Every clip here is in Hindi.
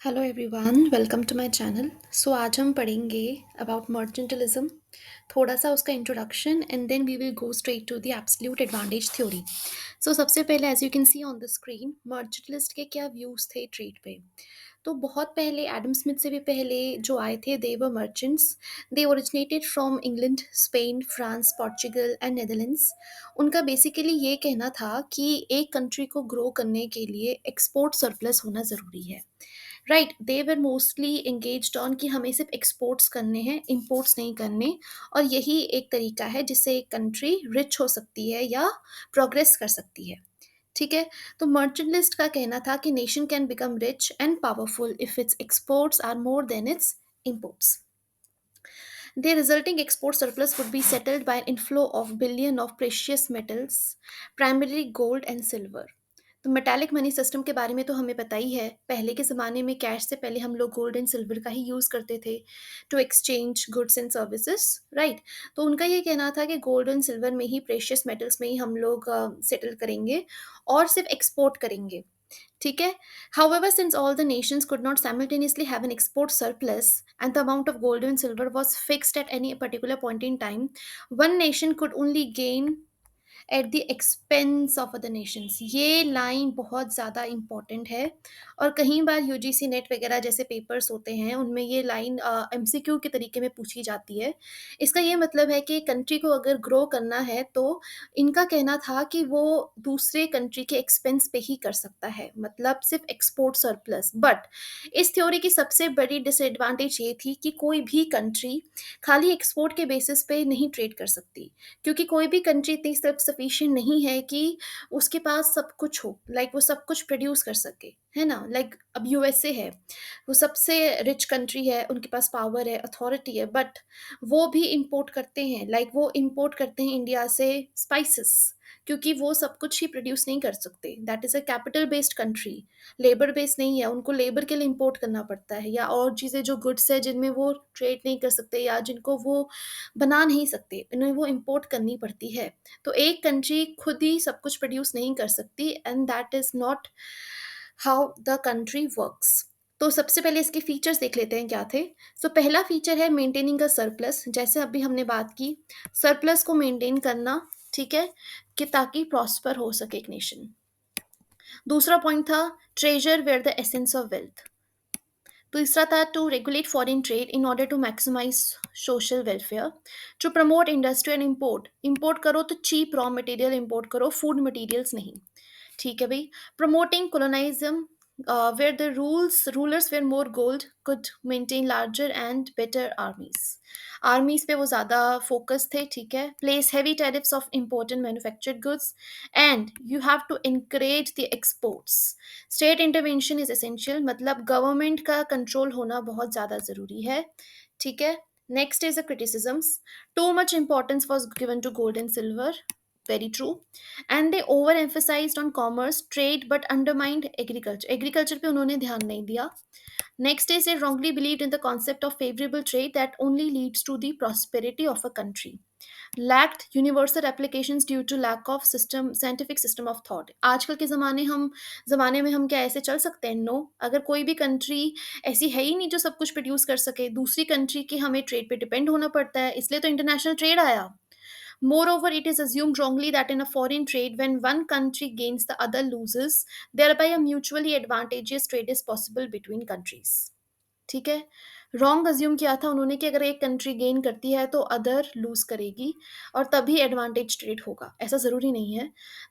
Hello everyone, welcome to my channel. So आज हम पढ़ेंगे अबाउट मर्चेंटलिज्म, थोड़ा सा उसका introduction and then we will go straight to the absolute advantage theory. So सबसे पहले as you can see on the screen mercantilist के क्या व्यूज़ थे ट्रेड पे। तो बहुत पहले एडम स्मिथ से भी पहले जो आए थे they were merchants. They originated from England, Spain, France, Portugal and Netherlands. उनका बेसिकली ये कहना था कि एक कंट्री को ग्रो करने के लिए एक्सपोर्ट सरप्लस होना ज़रूरी है। Right, they were mostly engaged on कि हमें सिर्फ एक्सपोर्ट्स करने हैं, इंपोर्ट्स नहीं करने। और यही एक तरीका है जिससे एक कंट्री रिच हो सकती है या प्रोग्रेस कर सकती है। ठीक है। तो मर्चेंट का कहना था कि nation can become rich and powerful if its exports are more than its imports. The resulting export surplus would be settled by an inflow of billion of precious metals, primarily gold and silver. तो मेटालिक मनी सिस्टम के बारे में तो हमें पता ही है। पहले के ज़माने में कैश से पहले हम लोग गोल्ड एंड सिल्वर का ही यूज़ करते थे to exchange goods and services, right. तो उनका ये कहना था कि गोल्ड एंड सिल्वर में ही, प्रेशियस मेटल्स में ही हम लोग सेटल करेंगे और सिर्फ एक्सपोर्ट करेंगे। ठीक है। However, since all the nations could not simultaneously have an export surplus and the amount of gold and silver was fixed at any particular point in time, one nation could only gain at the expense of other Nations. ये लाइन बहुत ज़्यादा इम्पॉर्टेंट है और कई बार यूजीसी नेट वगैरह जैसे पेपर्स होते हैं उनमें ये लाइन एमसीक्यू के तरीके में पूछी जाती है। इसका ये मतलब है कि कंट्री को अगर ग्रो करना है तो इनका कहना था कि वो दूसरे कंट्री के एक्सपेंस पे ही कर सकता है, मतलब सिर्फ एक्सपोर्ट सरप्लस। बट इस थ्योरी की सबसे बड़ी डिसएडवांटेज ये थी कि कोई भी कंट्री खाली एक्सपोर्ट के बेसिस पे नहीं ट्रेड कर सकती, क्योंकि कोई भी कंट्री इतनी सेल्फ सफिशिएंट नहीं है कि उसके पास सब कुछ हो, लाइक वो सब कुछ प्रोड्यूस कर सके, है ना। लाइक अब यूएसए है, वो सबसे रिच कंट्री है, उनके पास पावर है, अथॉरिटी है, बट वो भी इंपोर्ट करते हैं। लाइक वो इंपोर्ट करते हैं इंडिया से स्पाइसेस, क्योंकि वो सब कुछ ही प्रोड्यूस नहीं कर सकते। That is a capital based country, labour based नहीं है। उनको लेबर के लिए इंपोर्ट करना पड़ता है, या और चीज़ें जो गुड्स है जिनमें वो ट्रेड नहीं कर सकते या जिनको वो बना नहीं सकते, उन्हें वो इंपोर्ट करनी पड़ती है। तो एक कंट्री खुद ही सब कुछ प्रोड्यूस नहीं कर सकती and that is not how the country works. तो सबसे पहले इसके फीचर्स देख लेते हैं क्या थे। सो पहला फीचर है मेंटेनिंग अ सरप्लस, जैसे अभी हमने बात की, सरप्लस को मेंटेन करना, ठीक है, कि ताकि प्रॉस्पर हो सके एक नेशन। दूसरा पॉइंट था treasure where the essence of wealth. तीसरा था to regulate foreign trade in order to maximize social welfare, to promote industry and import. Import करो तो चीप रॉ मटेरियल इम्पोर्ट करो, फूड मटेरियल्स नहीं। ठीक है भाई। Promoting colonialism, where the rulers were more gold could maintain larger and better armies. Armies पे वो ज़्यादा फोकस थे, ठीक है। Place heavy tariffs of important manufactured goods and you have to encourage the exports. State intervention is essential, मतलब गवर्नमेंट का कंट्रोल होना बहुत ज़्यादा ज़रूरी है, ठीक है। Next is the criticisms. Too much importance was given to gold and silver, very true, and they overemphasized on commerce trade but undermined agriculture। Agriculture पे उन्होंने ध्यान नहीं दिया। Next is they wrongly believed in the concept of favorable trade that only leads to the prosperity of a country, lacked universal applications due to lack of system scientific system of thought। आजकल के ज़माने में हम क्या ऐसे चल सकते हैं? नो। अगर कोई भी कंट्री ऐसी है ही नहीं जो सब कुछ प्रोड्यूस कर सके, दूसरी कंट्री की हमें ट्रेड पे डिपेंड होना पड़ता है, इसलिए तो इंटरनेशनल ट्रेड आया। Moreover, it is assumed wrongly that in a foreign trade, when one country gains, the other loses, thereby a mutually advantageous trade is possible between countries। ठीक है। रॉन्ग अज्यूम किया था उन्होंने कि अगर एक कंट्री गेन करती है तो अदर लूज करेगी और तभी एडवांटेज ट्रेड होगा, ऐसा ज़रूरी नहीं है।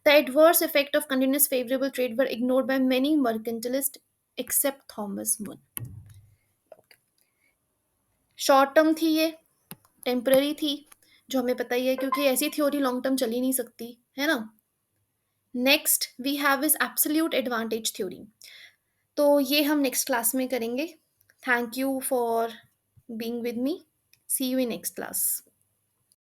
The adverse effect of continuous favourable trade were ignored by many mercantilist except Thomas Mun. Short term थी ये, टेम्पररी थी, जो हमें पता ही है, क्योंकि ऐसी थ्योरी लॉन्ग टर्म चल ही नहीं सकती, है ना। Next we have is absolute advantage theory. तो ये हम नेक्स्ट क्लास में करेंगे। Thank you for being with me. See you in next class.